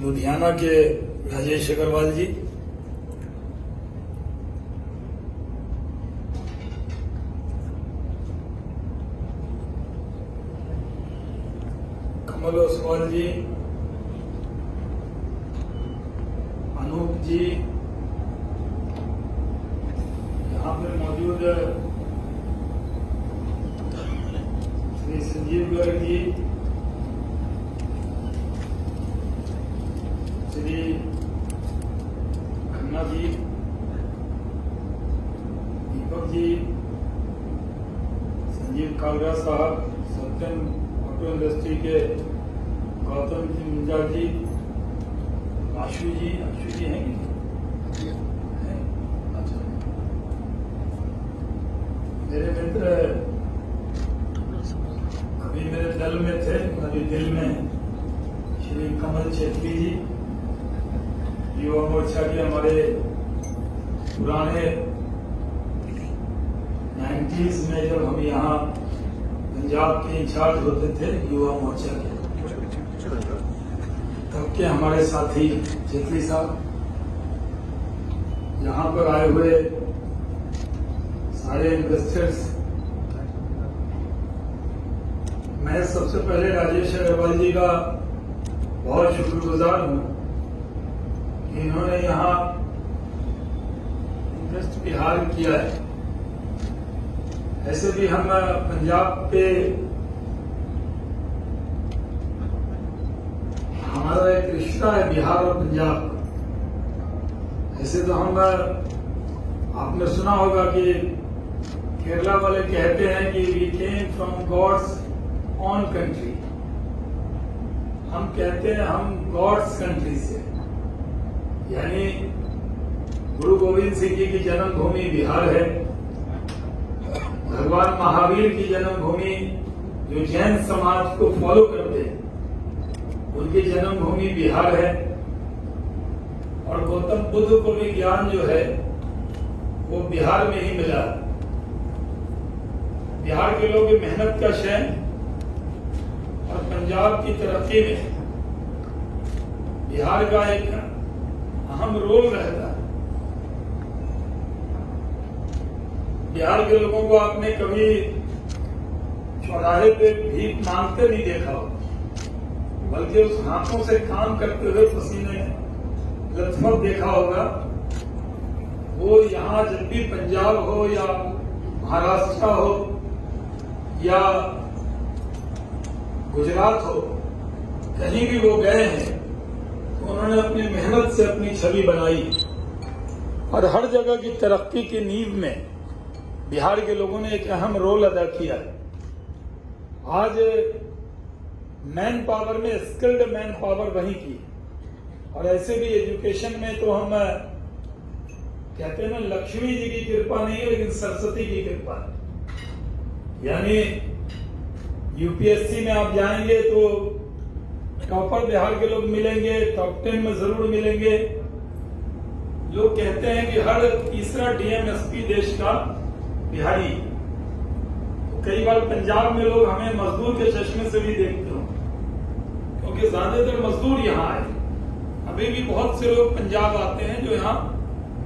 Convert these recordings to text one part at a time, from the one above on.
लुधियाना के राजेश अग्रवाल जी, कमल ओसवाल जी, अनूप जी, यहाँ पर मौजूद श्री संजीव गर्ग जी, श्री खन्ना जी, दीपक जी, संजीव कालरा साहब, सत्यम ऑटो इंडस्ट्री के गौतम जी मुंजा जी, आशु जी हैं कि नहीं? अच्छा, मेरे मित्र कभी मेरे दल में थे, कभी दिल में, श्री कमल छेत्री जी, युवा मोर्चा के हमारे पुराने 90s में जब हम यहाँ पंजाब के इंचार्ज होते थे युवा मोर्चा के, तब के हमारे साथी छेत्री साहब, यहाँ पर आए हुए सारे इन्वेस्टर्स, मैं सबसे पहले राजेश अग्रवाल जी का बहुत शुक्रगुजार हूँ कि इन्होंने यहाँ इन्वेस्ट बिहार किया है। ऐसे भी हम पंजाब पे हमारा एक रिश्ता है बिहार और पंजाब का। ऐसे तो हम, आपने सुना होगा कि केरला वाले कहते हैं कि we came from God's own country, हम कहते हैं हम गॉड्स कंट्री से, यानी गुरु गोविंद सिंह जी की जन्मभूमि बिहार है, भगवान महावीर की जन्मभूमि जो जैन समाज को फॉलो करते हैं उनकी जन्मभूमि बिहार है, और गौतम बुद्ध को भी ज्ञान जो है वो बिहार में ही मिला। बिहार के लोग मेहनत का शहर और पंजाब की तरक्की में बिहार का एक अहम रोल रहता है। बिहार के लोगों को आपने कभी चौराहे पे भीख मांगते नहीं देखा हो, बल्कि उस हाथों से काम करते हुए पसीने लथपथ देखा होगा। वो यहाँ जब भी पंजाब हो या महाराष्ट्र हो या गुजरात हो, कहीं भी वो गए हैं तो उन्होंने अपनी मेहनत से अपनी छवि बनाई, और हर जगह की तरक्की की नींव में बिहार के लोगों ने एक अहम रोल अदा किया। आज मैन पावर में स्किल्ड मैन पावर वहीं की, और ऐसे भी एजुकेशन में तो हम कहते हैं ना, लक्ष्मी जी की कृपा नहीं है लेकिन सरस्वती की कृपा है। यानी यूपीएससी में आप जाएंगे तो टॉपर बिहार के लोग मिलेंगे, टॉप 10 में जरूर मिलेंगे। लोग कहते हैं कि हर तीसरा डीएमएसपी देश का बिहारी। तो कई बार पंजाब में लोग हमें मजदूर के चश्मे से भी देखते हो, क्योंकि ज्यादातर मजदूर यहाँ आए। अभी भी बहुत से लोग पंजाब आते हैं जो यहाँ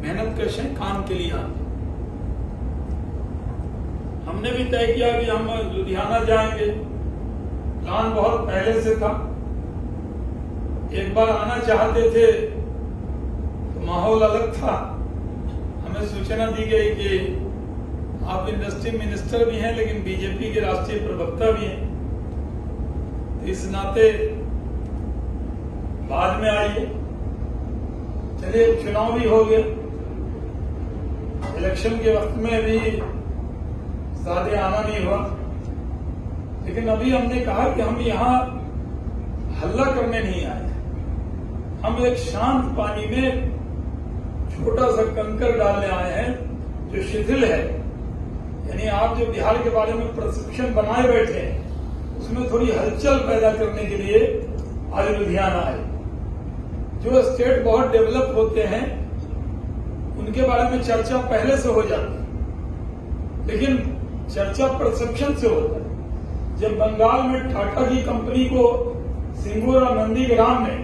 मेहनत करते हैं, काम के लिए आते हैं। हमने भी तय किया कि हम लुधियाना जाएंगे, प्लान बहुत पहले से था। एक बार आना चाहते थे तो माहौल अलग था, हमें सूचना दी गई कि आप इंडस्ट्री मिनिस्टर भी हैं लेकिन बीजेपी के राष्ट्रीय प्रवक्ता भी हैं, तो इस नाते बाद में आइए। चलिए, चुनाव भी हो गया, इलेक्शन के वक्त में भी ज्यादा आना नहीं हुआ, लेकिन अभी हमने कहा कि हम यहाँ हल्ला करने नहीं आए, हम एक शांत पानी में छोटा सा कंकर डालने आए हैं जो शिथिल है। यानी आप जो बिहार के बारे में परसेप्शन बनाए बैठे हैं उसमें थोड़ी हलचल पैदा करने के लिए आज लुधियाना आए। जो स्टेट बहुत डेवलप होते हैं उनके बारे में चर्चा पहले से हो जाती है, लेकिन चर्चा परसेप्शन से होता है। जब बंगाल में टाटा की कंपनी को सिंगूर और नंदीग्राम में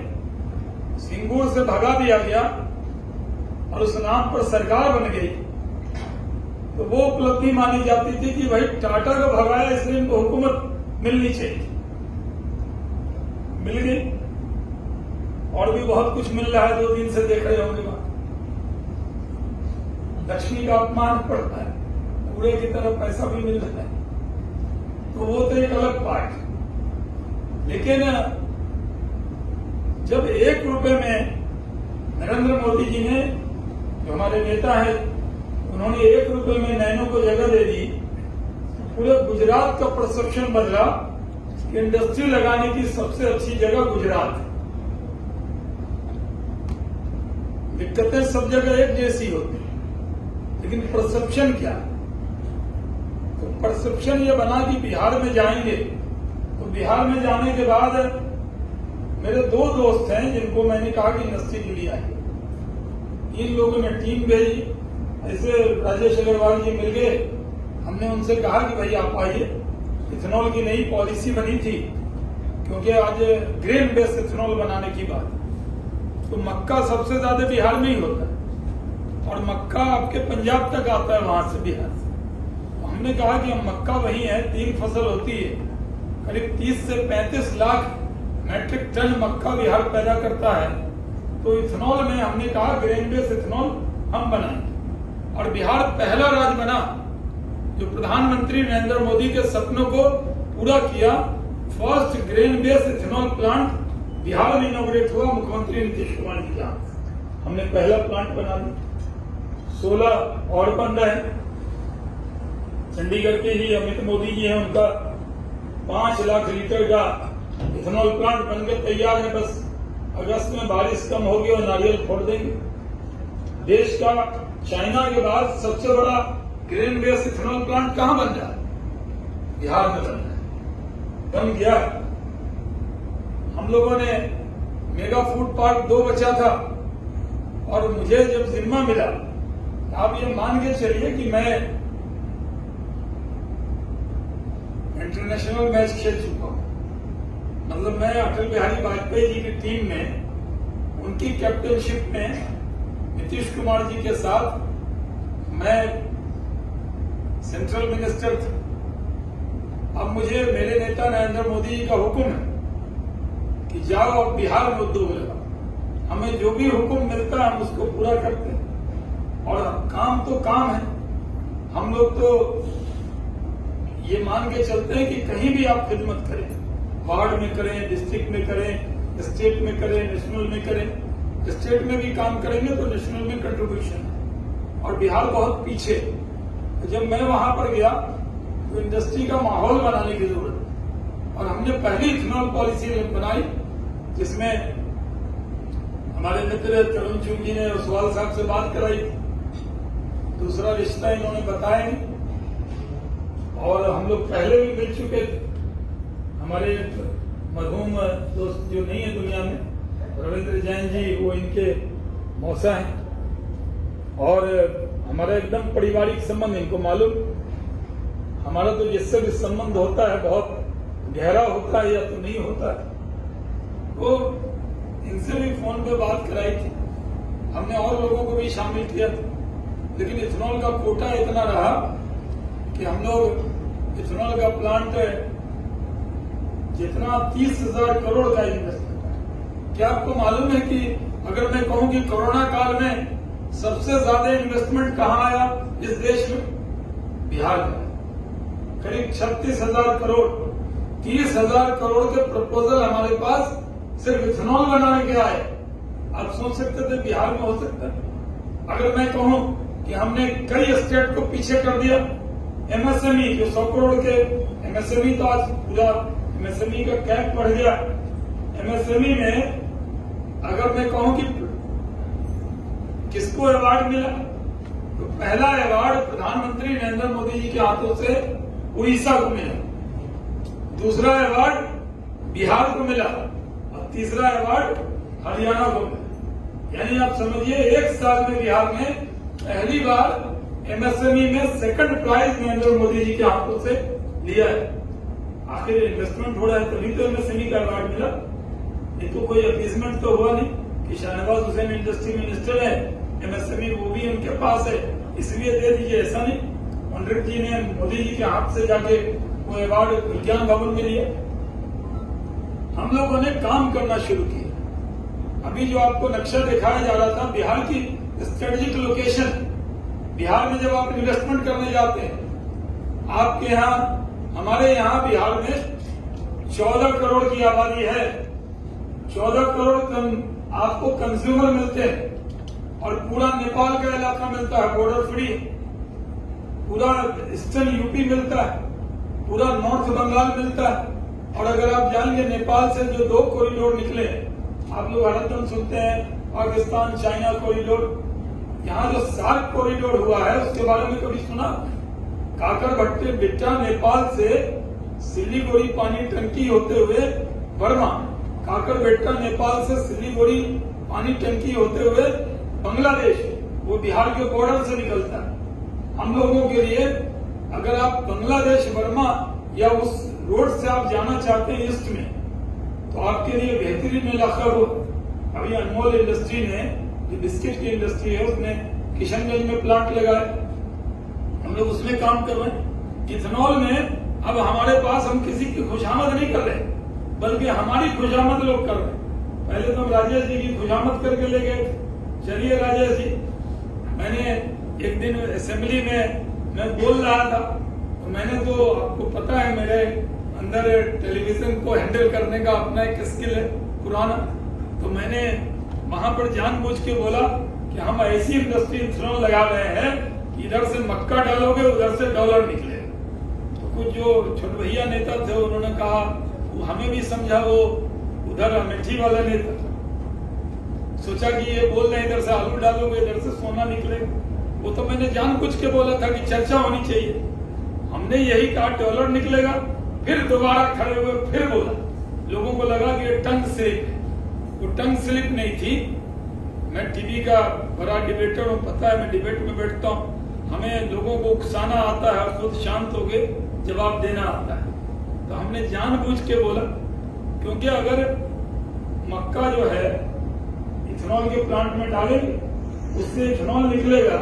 सिंगूर से भगा दिया गया और उस नाम पर सरकार बन गई, तो वो उपलब्धि मानी जाती थी कि भाई टाटा को भगाया इसलिए इनको हुकूमत मिलनी चाहिए। मिल गई, और भी बहुत कुछ मिल रहा है, 2 दिन से देख रहे होंगे वहां। लक्ष्मी का अपमान पड़ता है, कूड़े की तरफ पैसा भी मिल रहा है, तो वो तो एक अलग पार्ट। लेकिन जब 1 रुपए में नरेंद्र मोदी जी ने, जो हमारे नेता है, उन्होंने 1 रुपए में नैनो को जगह दे दी, तो पूरे गुजरात का परसेप्शन बदला कि इंडस्ट्री लगाने की सबसे अच्छी जगह गुजरात है। दिक्कतें सब जगह एक जैसी होती है, लेकिन परसेप्शन क्या? तो परसेप्शन ये बना कि बिहार में जाएंगे, तो बिहार में जाने के बाद मेरे 2 दोस्त हैं जिनको मैंने कहा कि इंडस्ट्री के लिए आए। इन लोगों ने टीम भेजी, ऐसे राजेश अग्रवाल जी मिल गए, हमने उनसे कहा कि भाई आप आइए। इथेनॉल की नई पॉलिसी बनी थी, क्योंकि आज ग्रेन बेस्ड इथेनॉल बनाने की बात, तो मक्का सबसे ज्यादा बिहार में ही होता है, और मक्का आपके पंजाब तक आता है, वहां से बिहार से। तो हमने कहा कि हम मक्का वही है, 3 फसल होती है, करीब 30 से 35 लाख मैट्रिक टन मक्का बिहार पैदा करता है। तो इथेनॉल में हमने कहा ग्रेन बेस्ड इथेनॉल हम बनाएंगे, और बिहार पहला राज्य बना जो प्रधानमंत्री नरेंद्र मोदी के सपनों को पूरा किया। First grain based ethanol plant Bihar में इनॉग्रेट हुआ मुख्यमंत्री नीतीश कुमार जी का। हमने पहला प्लांट बना दिया, 16 और बन रहे हैं। चंडीगढ़ के ही अमित मोदी जी हैं, उनका 5 लाख लीटर का इथेनॉल प्लांट बनकर तैयार है। बस अगस्त में बारिश कम होगी और नारियल फोड़ देंगे। देश का चाइना के बाद सबसे बड़ा ग्रेन बेस्ड इथेनॉल प्लांट कहां बन रहा है? बिहार में बन रहा है, बन गया। हम लोगों ने मेगा फूड पार्क 2 बचा था, और मुझे जब जिम्मा मिला, आप ये मान के चलिए कि मैं इंटरनेशनल मैच खेल चुका हूं। मतलब मैं अटल बिहारी वाजपेयी जी की टीम में, उनकी कैप्टनशिप में नीतीश कुमार जी के साथ मैं सेंट्रल मिनिस्टर था। अब मुझे मेरे नेता नरेंद्र मोदी जी का हुक्म है कि जाओ अब बिहार में उद्योग लगाओ। हमें जो भी हुक्म मिलता है हम उसको पूरा करते हैं, और काम तो काम है। हम लोग तो ये मान के चलते हैं कि कहीं भी आप खिदमत करें, वार्ड में करें, डिस्ट्रिक्ट में करें, स्टेट में करें, नेशनल में करें। स्टेट में भी काम करेंगे तो नेशनल में कंट्रीब्यूशन है, और बिहार बहुत पीछे। जब मैं वहां पर गया तो इंडस्ट्री का माहौल बनाने की जरूरत है, और हमने पहली इथेनॉल पॉलिसी बनाई, जिसमें हमारे मित्र तरुण चुग जी ने ओसवाल साहब से बात कराई। दूसरा रिश्ता इन्होंने बताया नहीं, और हम लोग पहले भी मिल चुके थे। हमारे मरहूम दोस्त जो नहीं है दुनिया में, रविंद्र जैन जी, वो इनके मौसा हैं, और हमारा एकदम पारिवारिक संबंध, इनको मालूम। हमारा तो जिससे भी संबंध होता है बहुत गहरा होता है या तो नहीं होता है। वो इनसे भी फोन पे बात कराई थी, हमने और लोगों को भी शामिल किया था। लेकिन इथेनॉल का कोटा इतना रहा कि हम लोग इथेनॉल का प्लांट जितना 30,000 करोड़ का इन्वेस्टमेंट है। क्या आपको मालूम है कि अगर मैं कहूं कि कोरोना काल में सबसे ज्यादा इन्वेस्टमेंट कहां आया इस देश में? बिहार में, करीब 36,000 करोड़। 30,000 करोड़ के प्रपोजल हमारे पास सिर्फ इथेनॉल बनाने के आए। आप सोच सकते थे बिहार में हो सकता है। अगर मैं कहूं कि हमने कई स्टेट को पीछे कर दिया, एमएसएमई जो 100 करोड़ के एमएसएमई, तो आज पूरा एमएसएमई का कैप बढ़ गया। एमएसएमई में अगर मैं कहूं कि किसको अवार्ड मिला, तो पहला अवार्ड प्रधानमंत्री नरेंद्र मोदी जी के हाथों से उड़ीसा को मिला, दूसरा अवार्ड बिहार को मिला, और तीसरा अवार्ड हरियाणा को मिला। यानी आप समझिए 1 साल में बिहार में पहली बार एमएसएमई में सेकंड प्राइज नरेंद्र मोदी जी के हाथों से लिया है। आखिर इन्वेस्टमेंट हो रहा है तभी तो एमएसएमई का अवार्ड मिला, नहीं तो कोई अपीजमेंट तो हुआ नहीं। कि शाहनवाज हुसैन इंडस्ट्री मिनिस्टर है, MSME वो भी उनके पास है, इसलिए दे दीजिए, ऐसा नहीं। पंडित जी ने मोदी जी के हाथ से जाके वो अवार्ड विज्ञान भवन में लिया। हम लोगों ने काम करना शुरू किया। अभी जो आपको नक्शा दिखाया जा रहा था बिहार की स्ट्रेटेजिक लोकेशन, बिहार में जब आप इन्वेस्टमेंट करने जाते हैं, आपके यहाँ, हमारे यहाँ बिहार में 14 करोड़ की आबादी है, 14 करोड़ आपको कंज्यूमर मिलते हैं और पूरा नेपाल का इलाका मिलता है, बॉर्डर फ्री, पूरा ईस्टर्न यूपी मिलता है, पूरा नॉर्थ बंगाल मिलता है। और अगर आप जानिए नेपाल से जो 2 कॉरिडोर निकले, आप लोग हरदम सुनते हैं पाकिस्तान चाइना कॉरिडोर, यहाँ जो 7 कॉरिडोर हुआ है उसके बारे में कभी सुना? काकरभट्टी बिट्टा नेपाल से सिलीगुड़ी पानी टंकी होते हुए बर्मा, काकरबेट्टा नेपाल से सिलीगुड़ी पानी टंकी होते हुए बांग्लादेश, वो बिहार के बॉर्डर से निकलता है। हम लोगों के लिए अगर आप बांग्लादेश बर्मा या उस रोड से आप जाना चाहते हैं ईस्ट में, तो आपके लिए बेहतरीन इलाका हो। अभी अनमोल इंडस्ट्री ने, जो बिस्किट की इंडस्ट्री है, उसने किशनगंज में प्लांट लगाया, हम लोग उसमें काम कर रहे हैं। इथेनॉल में अब हमारे पास, हम किसी की खुशामद नहीं कर रहे, बल्कि हमारी खुशामद लोग कर रहे हैं। पहले तो हम राजेश जी की खुशामद करके ले गए, चलिए राजेश जी, मैंने एक दिन असेंबली में मैं बोल रहा था, तो मैंने तो, आपको पता है मेरे अंदर टेलीविजन को हैंडल करने का अपना एक स्किल है पुराना, तो मैंने वहां पर जानबूझ के बोला कि हम ऐसी इंडस्ट्री इथेनॉल लगा रहे हैं, इधर से मक्का डालोगे उधर से डॉलर निकले। तो कुछ जो छोटे भैया नेता थे उन्होंने कहा, वो हमें भी समझा, वो उधर अमेठी वाला नेता सोचा कि ये बोल रहे हैं इधर से आलू डालोगे इधर से सोना निकले। वो तो मैंने जानबूझ के बोला था कि चर्चा होनी चाहिए, हमने यही कहा डॉलर निकलेगा, फिर दोबारा खड़े हुए फिर बोला, लोगों को लगा कि ये टंग स्लिप है, वो टंग स्लिप नहीं थी। मैं टीवी का बड़ा डिबेटर हूँ, पता है मैं डिबेट में बैठता हूँ, हमें लोगों को उकसाना आता है और खुद शांत होके जवाब देना आता है। तो हमने जानबूझ के बोला, क्योंकि अगर मक्का जो है इथेनॉल के प्लांट में डालेंगे, उससे इथेनॉल निकलेगा,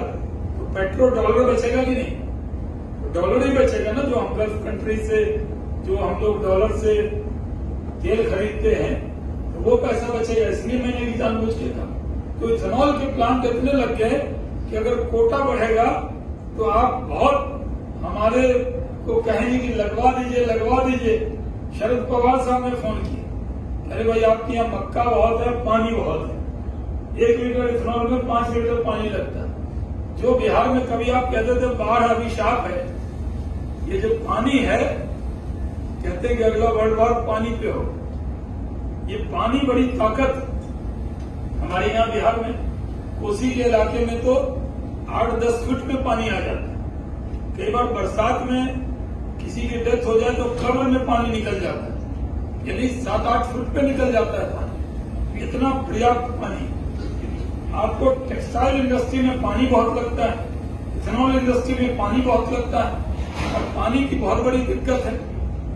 तो पेट्रोल डॉलर बचेगा कि नहीं? डॉलर ही बचेगा ना, जो हम गल्फ कंट्री से, जो हम लोग डॉलर से तेल खरीदते हैं, तो वो पैसा बचेगा। इसलिए मैंने भी जानबूझ के कहा। तो इथेनॉल के प्लांट इतने लग गए कि अगर कोटा बढ़ेगा तो आप बहुत हमारे को कहेंगे कि लगवा दीजिए लगवा दीजिए। शरद पवार साहब ने फोन किया, अरे भाई आपके यहाँ मक्का बहुत है, पानी बहुत है, 1 लीटर इथेनॉल में 5 लीटर पानी लगता है। जो बिहार में कभी आप कहते थे बाढ़ अभिशाप है, ये जो पानी है, कहते हैं कि अगला वर्ल्ड वॉर पानी पे हो। ये पानी बड़ी ताकत हमारे यहाँ बिहार में, कोसी के इलाके में तो 8-10 फुट में पानी आ जाता है। कई बार बरसात में किसी की डेथ हो जाए तो कब्र में पानी निकल जाता है, यानी 7-8 फुट पे निकल जाता है पानी, इतना पर्याप्त पानी। आपको टेक्सटाइल इंडस्ट्री में पानी बहुत लगता है, इथेनॉल इंडस्ट्री में पानी बहुत लगता है, और पानी की बहुत बड़ी दिक्कत है।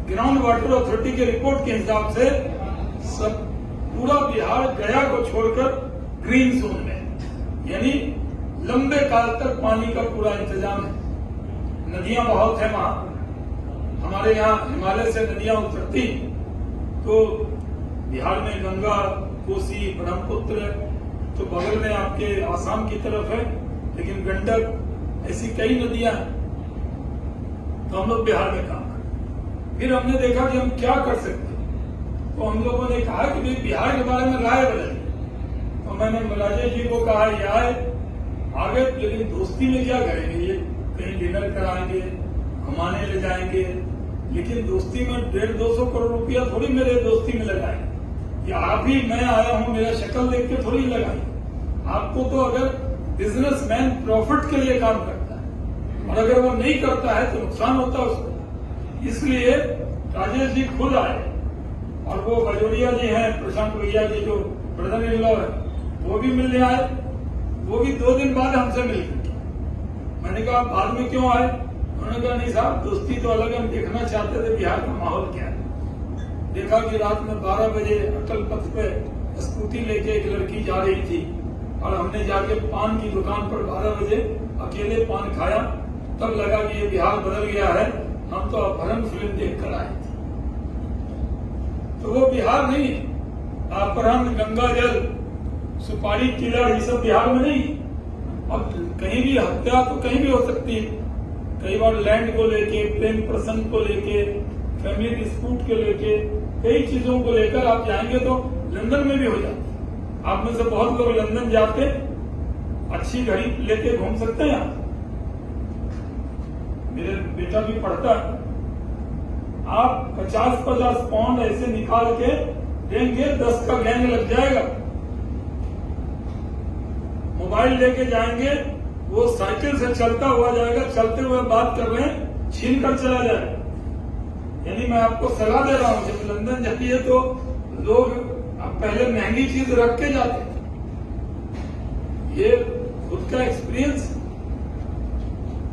ग्राउंड वाटर अथॉरिटी के रिपोर्ट के हिसाब से सब पूरा बिहार गया को छोड़कर ग्रीन जोन में, यानी लंबे काल तक पानी का पूरा इंतजाम है। नदियां बहुत है वहां, हमारे यहाँ हिमालय से नदियां उतरती, तो बिहार में गंगा, कोसी, ब्रह्मपुत्र, तो बगल में आपके आसाम की तरफ है, लेकिन गंडक, ऐसी कई नदियां हैं। तो हम लोग बिहार में काम करें। फिर हमने देखा कि हम क्या कर सकते, तो हम लोगों ने कहा कि भाई बिहार के बारे में राय बदलिए। तो मैंने राजेश जी को कहा ये आगे, लेकिन दोस्ती में क्या करेंगे, ये कहीं डिनर कराएंगे, घुमाने ले जाएंगे, लेकिन दोस्ती में 150-200 करोड़ रुपया थोड़ी मेरे दोस्ती में लगाए, या आप ही, मैं आया हूं मेरा शक्ल देख के थोड़ी लगाई। आपको तो अगर बिजनेसमैन प्रॉफिट के लिए काम करता है, और अगर वो नहीं करता है तो नुकसान होता है उसको। इसलिए राजेश जी खुद आए, और वो भजोरिया जी हैं, प्रशांत भैया जी जो ब्रदर इन लॉ है, वो भी मिलने आए। वो भी 2 दिन बाद हमसे मिल गए। मैंने कहा बाद में क्यों आए? उन्होंने कहा नहीं साहब, दोस्ती तो अलग, हम देखना चाहते थे बिहार का माहौल क्या है। देखा कि रात में 12 बजे अटल पथ पे स्कूटी लेके एक लड़की जा रही थी और हमने जाके पान की दुकान पर 12 बजे अकेले पान खाया, तब लगा कि ये बिहार बदल गया है। हम तो अपहरण फिल्म देख कर आए थे। तो वो बिहार नहीं, अपहरण, गंगा जल, सुपारी किलर, ये सब बिहार में नहीं। अब कहीं भी हत्या तो कहीं भी हो सकती है। कई बार लैंड को लेके, प्रेम प्रसंग को लेके, फैमिली डिस्प्यूट को लेके, कई चीजों को लेकर आप जाएंगे तो लंदन में भी हो जाते। आप में से बहुत लोग लंदन जाते, अच्छी घड़ी लेके घूम सकते हैं। मेरे बेटा भी पढ़ता है। आप 50-50 पाउंड ऐसे निकाल के देंगे, 10 का गैंग लग जाएगा। मोबाइल लेके जाएंगे, वो साइकिल से चलता हुआ जाएगा, चलते हुए बात कर रहे हैं, छीन कर चला जाएगा। यानी मैं आपको सलाह दे रहा हूं, जब लंदन जाइए तो लोग पहले महंगी चीज रख के जाते थे। ये खुद का एक्सपीरियंस।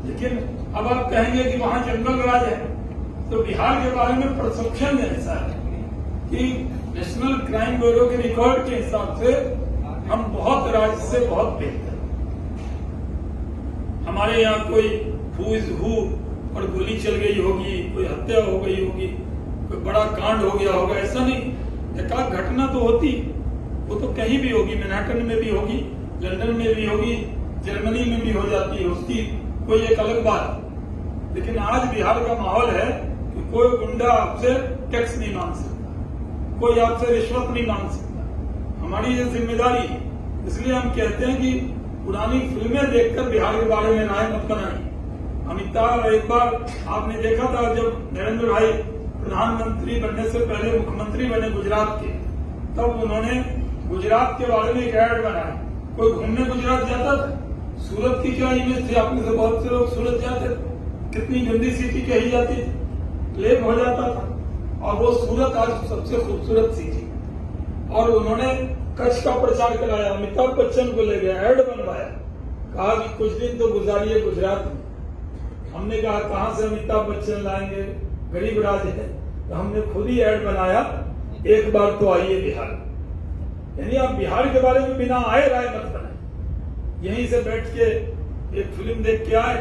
लेकिन अब आप कहेंगे कि वहां जंगल राज है, तो बिहार के बारे में परसेप्शन ऐसा है कि नेशनल क्राइम ब्यूरो के रिकॉर्ड के हिसाब से हम बहुत राज्य से बहुत बेहतर। हमारे यहाँ कोई हु इज हु और गोली चल गई होगी, कोई हत्या हो गई होगी, कोई बड़ा कांड हो गया होगा, ऐसा नहीं। एकाध घटना तो होती, वो तो कहीं भी होगी, मैनहट्टन में भी होगी, लंदन में भी होगी, जर्मनी में भी हो जाती है, उसकी कोई एक अलग बात। लेकिन आज बिहार का माहौल है कि कोई गुंडा आपसे टैक्स नहीं मांग सकता, कोई आपसे रिश्वत नहीं मांग सकता। हमारी ये जिम्मेदारी, इसलिए हम कहते हैं कि पुरानी फिल्में देखकर बिहार के बारे में राय मत बनाएं। अमिताभ, एक बार आपने देखा था जब नरेंद्र भाई प्रधानमंत्री बनने से पहले मुख्यमंत्री बने गुजरात के, तब उन्होंने गुजरात के बारे में एक ऐड बनाया। कोई घूमने गुजरात जाता था, सूरत की क्या इमेज थी, आपने से बहुत से लोग सूरत जाते थे, कितनी गंदी सिटी कही जाती थी, क्लेम हो जाता था, और वो सूरत आज सबसे खूबसूरत सिटी। और उन्होंने कच्छ का प्रचार कराया, अमिताभ बच्चन को ले गया, ऐड बनवाया, कहा कि कुछ दिन तो गुजारिए गुजरात में। हमने कहा कहां से अमिताभ बच्चन लाएंगे, गरीब राज है, तो हमने खुद ही ऐड बनाया, एक बार तो आइए बिहार। यानी आप बिहार के बारे में बिना आए राय मत बनाए। यहीं से बैठ के एक फिल्म देख के आए,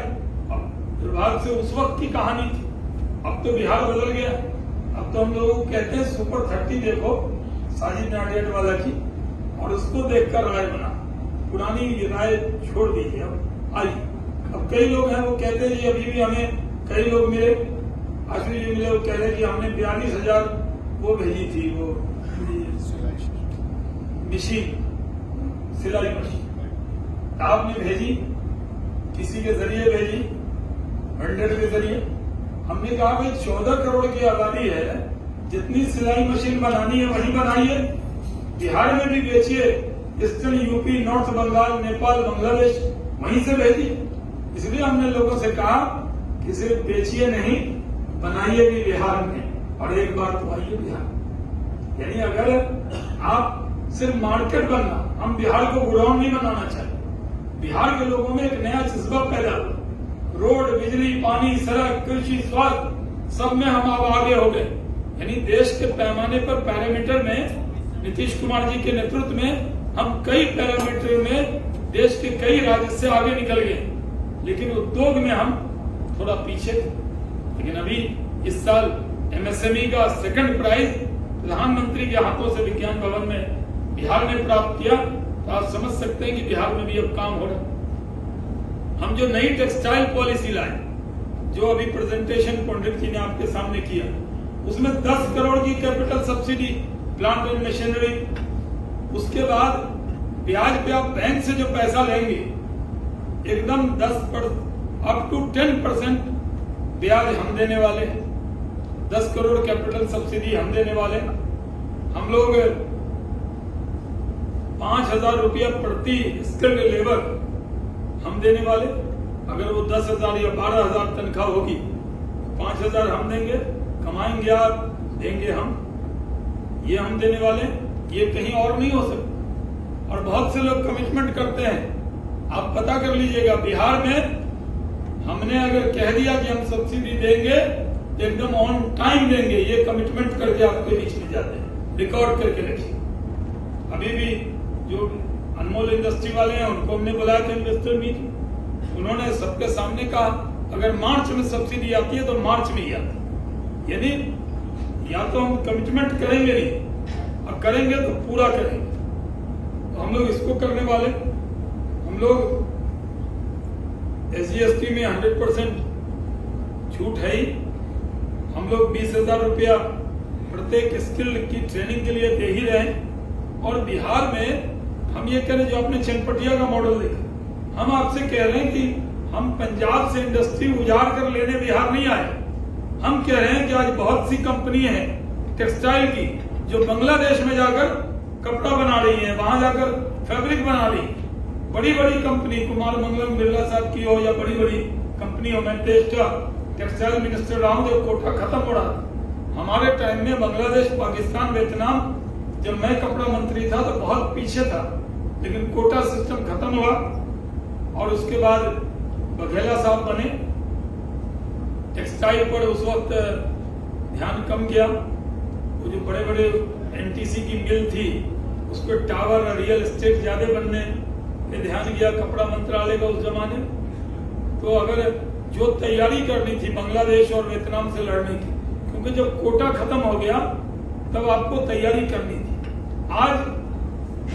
दुर्भाग्य से उस वक्त की कहानी थी। अब तो बिहार बदल गया। अब तो हम लोगों को कहते हैं सुपर 30 देखो साजिद नाडियाड वाला की, और उसको देखकर राय बना। पुरानी राय छोड़ दीजिए, अब आई। अब कई लोग हैं वो कहते हैं, अभी भी हमें कई लोग मिले, आशु जी मिले, वो कह रहे कि हमने 42,000 वो भेजी थी, वो मशीन, सिलाई मशीन आपने भेजी, किसी के जरिए भेजी, 100 के जरिए। हमने कहा भाई 14 करोड़ की आबादी है, जितनी सिलाई मशीन बनानी है वही बनाइए, बिहार में भी बेचिए, eastern UP, north Bengal, Nepal, Bangladesh, वहीं से भेजिए। इसलिए हमने लोगों से कहा कि सिर्फ बेचिए नहीं, बनाइए भी बिहार में, और एक बार तो आइए बिहार। यानी अगर आप सिर्फ मार्केट बनना, हम बिहार को गोडाउन नहीं बनाना चाहते। बिहार के लोगों में एक नया जज्बा पैदा हो, रोड, बिजली, पानी, सड़क, कृषि, स्वास्थ्य, सब में हम अब आगे हो गए। यानी देश के पैमाने पर पैरामीटर में नीतीश कुमार जी के नेतृत्व में हम कई पैरामीटर में देश के कई राज्य से आगे निकल गए। लेकिन उद्योग में हम थोड़ा पीछे थे। लेकिन अभी इस साल एमएसएमई का सेकंड प्राइज प्रधानमंत्री के हाथों से विज्ञान भवन में बिहार ने प्राप्त किया, तो आप समझ सकते हैं कि बिहार में भी अब काम हो रहा है। हम जो नई टेक्सटाइल पॉलिसी लाए, जो अभी प्रेजेंटेशन पंडित जी ने आपके सामने किया, उसमें 10 करोड़ की capital subsidy, plant and machinery. उसके बाद ब्याज पे आप बैंक से जो पैसा लेंगे, एकदम 10% अप टू 10% ब्याज हम देने वाले हैं। 10 करोड़ कैपिटल सब्सिडी हम देने वाले हैं। हम लोग 5,000 रुपया प्रति स्किल्ड लेबर हम देने वाले। अगर वो 10,000 या 12,000 तनख्वाह होगी, 5,000 हम देंगे, कमाएंगे आप, देंगे हम, ये हम देने वाले। ये कहीं और नहीं हो सकता। और बहुत से लोग कमिटमेंट करते हैं, आप पता कर लीजिएगा, बिहार में हमने अगर कह दिया कि हम सब्सिडी देंगे, एकदम ऑन टाइम देंगे, ये कमिटमेंट करके आपके बीच में जाते हैं, रिकॉर्ड करके रखिए। अभी भी जो अनमोल इंडस्ट्री वाले हैं उनको हमने बुलाया था इन्वेस्टर मीट, उन्होंने सबके सामने कहा अगर मार्च में सब्सिडी आती है तो मार्च में ही आती, यानी या तो हम कमिटमेंट करेंगे नहीं और करेंगे तो पूरा करेंगे। तो हम लोग इसको करने वाले, हम लोग SGST में 100% छूट है ही, हम लोग 20,000 रुपया प्रत्येक स्किल की ट्रेनिंग के लिए दे ही रहे हैं। और बिहार में हम ये कह रहे, जो आपने चनपटिया का मॉडल देखा, हम आपसे कह रहे हैं कि हम पंजाब से इंडस्ट्री उजाड़ कर लेने बिहार नहीं आए। हम कह रहे हैं कि आज बहुत सी कंपनी है टेक्सटाइल की जो बांग्लादेश में जाकर कपड़ा बना रही है, वहां जाकर फैब्रिक बना रही है। बड़ी बड़ी कंपनी, कुमार मंगलम बिरला साहब की हो या बड़ी बड़ी कंपनी हो, मैं टेक्सटाइल मिनिस्टर रहा हूं जब कोटा खत्म हो रहा था। हमारे टाइम में बांग्लादेश, पाकिस्तान, वियतनाम, जब मैं कपड़ा मंत्री था तो बहुत पीछे था, लेकिन कोटा सिस्टम खत्म हुआ और उसके बाद बघेला साहब बने। टेक्सटाइल पर उस वक्त ध्यान कम किया, वो जो बड़े बड़े NTC की मिल थी उस पर टावर और रियल एस्टेट ज्यादा बनने पे ध्यान गया कपड़ा मंत्रालय का उस जमाने। तो अगर जो तैयारी करनी थी बांग्लादेश और वियतनाम से लड़ने की, क्योंकि जब कोटा खत्म हो गया तब आपको तैयारी करनी थी। आज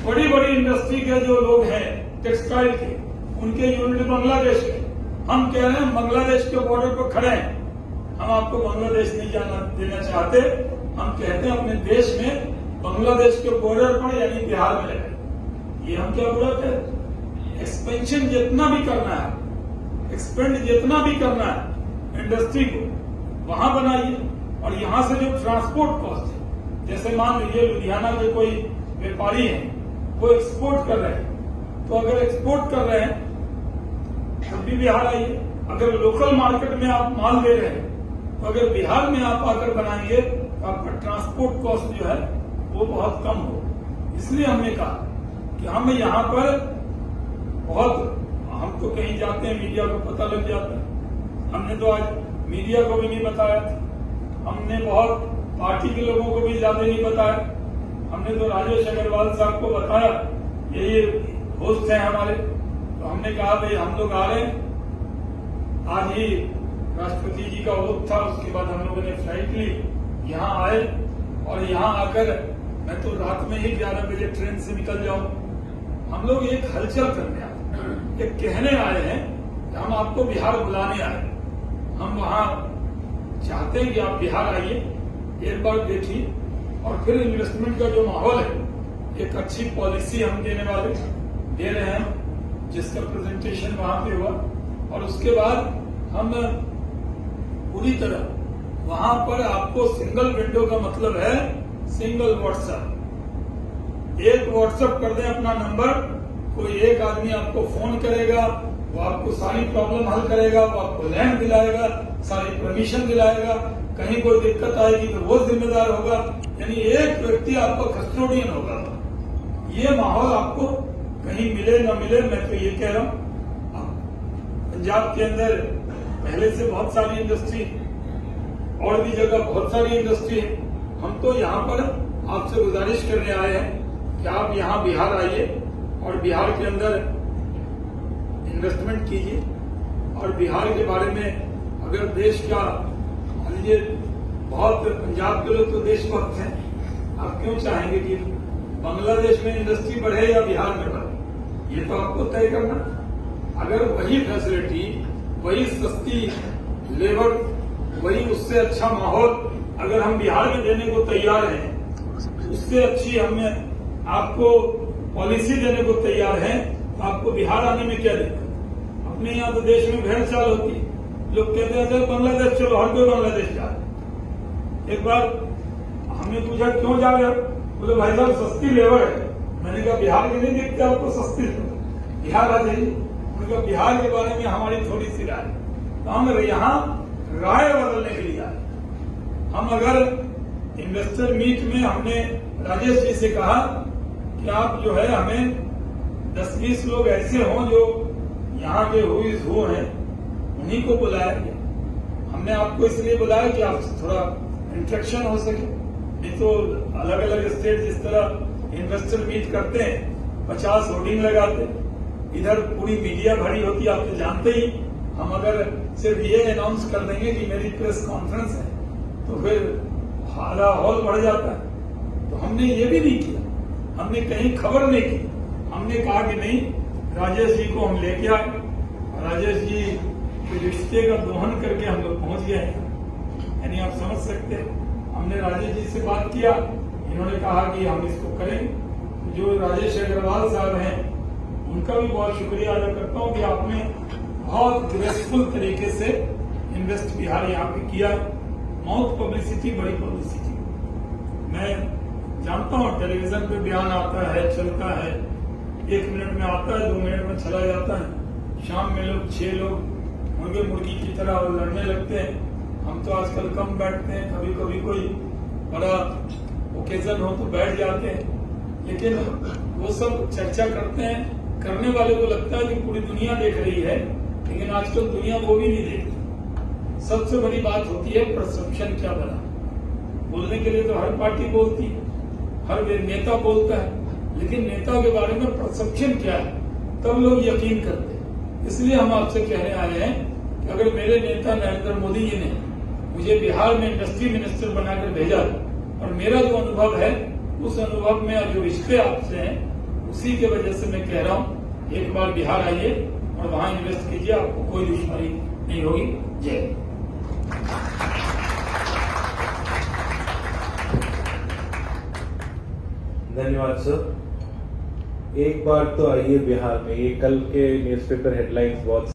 बड़ी बड़ी इंडस्ट्री के जो लोग हैं टेक्सटाइल के, उनके यूनिट बांग्लादेश के, हम कह रहे हैं बांग्लादेश के बॉर्डर पर खड़े हैं, हम आपको बांग्लादेश नहीं जाना देना चाहते। हम कहते हैं अपने देश में बांग्लादेश के बॉर्डर पर यानी बिहार में रहे। ये हम क्या बुरा करें? एक्सपेंशन जितना भी करना है, एक्सपेंड जितना भी करना है इंडस्ट्री को वहां बनाइए। और यहाँ से जो ट्रांसपोर्ट कॉस्ट है, जैसे मान लीजिए लुधियाना के कोई व्यापारी है, वो एक्सपोर्ट कर रहे हैं, तो अगर एक्सपोर्ट कर रहे हैं तब भी बिहार आइए। अगर लोकल मार्केट में आप माल दे रहे हैं तो अगर बिहार में आप आकर बनाएंगे तो आपका ट्रांसपोर्ट कॉस्ट जो है वो बहुत कम हो। इसलिए हमने कहा कि हम यहाँ पर बहुत, हम तो कहीं जाते हैं मीडिया को पता लग जाता है, हमने तो आज मीडिया को भी नहीं बताया, हमने बहुत पार्टी के लोगों को भी ज्यादा नहीं बताया, हमने तो राजेश अग्रवाल साहब को बताया, ये होस्ट हैं हमारे। तो हमने कहा भाई हम लोग आ रहे हैं, आज ही राष्ट्रपति जी का वोट था, उसके बाद हम लोगों ने फ्लाइट ली, यहाँ आए और यहाँ आकर मैं तो रात में ही 11 बजे ट्रेन से निकल जाऊं। हम लोग एक हलचल करने आए, एक कहने आए हैं कि हम आपको बिहार बुलाने आए। हम वहां चाहते हैं कि आप बिहार आइए, एक बार देखिए, और फिर इन्वेस्टमेंट का जो माहौल है, एक अच्छी पॉलिसी हम देने वाले दे रहे हैं, जिसका प्रेजेंटेशन वहां पे हुआ। और उसके बाद हम पूरी तरह वहां पर आपको सिंगल विंडो का मतलब है सिंगल व्हाट्सएप, एक व्हाट्सएप कर दें अपना नंबर, कोई एक आदमी आपको फोन करेगा, वो आपको सारी प्रॉब्लम हल करेगा, वो आपको लैंड दिलाएगा, सारी परमिशन दिलाएगा, कहीं कोई दिक्कत आएगी तो वो जिम्मेदार होगा, यानी एक व्यक्ति आपका कस्टोडियन होगा। ये माहौल आपको कहीं मिले न मिले, मैं तो ये कह रहा हूं। पंजाब के अंदर पहले से बहुत सारी इंडस्ट्री, और भी जगह बहुत सारी इंडस्ट्री है। हम तो यहाँ पर आपसे गुजारिश करने आए हैं कि आप यहाँ बिहार आइए और बिहार के अंदर इन्वेस्टमेंट कीजिए। और बिहार के बारे में अगर देश का, मान लीजिए बहुत पंजाब के लोग तो देशभक्त हैं, आप क्यों चाहेंगे कि बांग्लादेश में इंडस्ट्री बढ़े या बिहार में बढ़े? ये तो आपको तय करना। अगर वही फैसिलिटी, वही सस्ती लेबर, वही उससे अच्छा माहौल अगर हम बिहार में देने को तैयार हैं, उससे अच्छी हमें आपको पॉलिसी देने को तैयार हैं, तो आपको बिहार आने में क्या दिक्कत? अपने यहाँ तो देश में भेड़ चाल होती, लोग कहते हैं बांग्लादेश चलो, हर कोई बांग्लादेश जा रहे। एक बार हमने पूछा क्यों जा रहे हो? बोले भाई साहब सस्ती लेबर है। मैंने कहा बिहार के नहीं देखते आपको सस्ती लेबर, बिहार आ जाइए। उनका बिहार के बारे में हमारी थोड़ी सी राय, तो हम यहाँ राय बदलने के लिए आए। हम अगर इन्वेस्टर मीट में हमने राजेश जी से कहा कि आप जो है हमें 10-20 लोग ऐसे हों जो यहाँ के हु हैं, उन्हीं को बुलाया गया। हमने आपको इसलिए बुलाया कि आपसे थोड़ा इंटरेक्शन हो सके। नहीं तो अलग अलग स्टेट जिस तरह इन्वेस्टर मीट करते हैं, 50 होर्डिंग लगाते, इधर पूरी मीडिया भरी होती है, आप तो जानते ही। हम अगर सिर्फ ये अनाउंस कर देंगे कि मेरी प्रेस कॉन्फ्रेंस है तो फिर हॉल बढ़ जाता है। तो हमने ये भी नहीं किया, हमने कहीं खबर नहीं की। हमने कहा कि नहीं, राजेश जी को हम लेके आए, राजेश जी के रिश्ते का दोहन करके हम लोग पहुंच गए हैं। यानी आप समझ सकते हैं, हमने राजेश जी से बात किया, इन्होंने कहा कि हम इसको करें। जो राजेश अग्रवाल साहब हैं, उनका भी बहुत शुक्रिया अदा करता हूं कि आपने बहुत ग्रेसफुल तरीके से इन्वेस्ट बिहार यहाँ पे किया। माउथ पब्लिसिटी, बड़ी पब्लिसिटी। मैं जानता हूँ टेलीविजन पे बयान आता है, चलता है, 1 मिनट में आता है, 2 मिनट में चला जाता है। शाम में लोग 6 लोग मुर्गे मुर्गी की तरह लड़ने लगते हैं। हम तो आजकल कम बैठते हैं, कभी कभी कोई बड़ा ओकेजन हो तो बैठ जाते हैं, लेकिन वो सब चर्चा करते हैं। करने वाले को लगता है कि पूरी दुनिया देख रही है, लेकिन आजकल दुनिया वो भी नहीं देखती। सबसे बड़ी बात होती है परसेप्शन क्या बना। बोलने के लिए तो हर पार्टी बोलती है, हर नेता बोलता है, लेकिन नेता के बारे में परसेप्शन क्या है, तब लोग यकीन करते हैं। इसलिए हम आपसे कहने आए हैं कि अगर मेरे नेता नरेंद्र मोदी जी ने मुझे बिहार में इंडस्ट्री मिनिस्टर बनाकर भेजा और मेरा जो अनुभव है, उस अनुभव में जो रिश्ते आपसे हैं, उसी के वजह से मैं कह रहा हूं, एक बार बिहार आइए और वहां इन्वेस्ट कीजिए, आपको कोई दुश्मनी नहीं होगी। जय। धन्यवाद सर। एक बार तो आइए बिहार में, ये कल के न्यूज़पेपर हेडलाइंस बहुत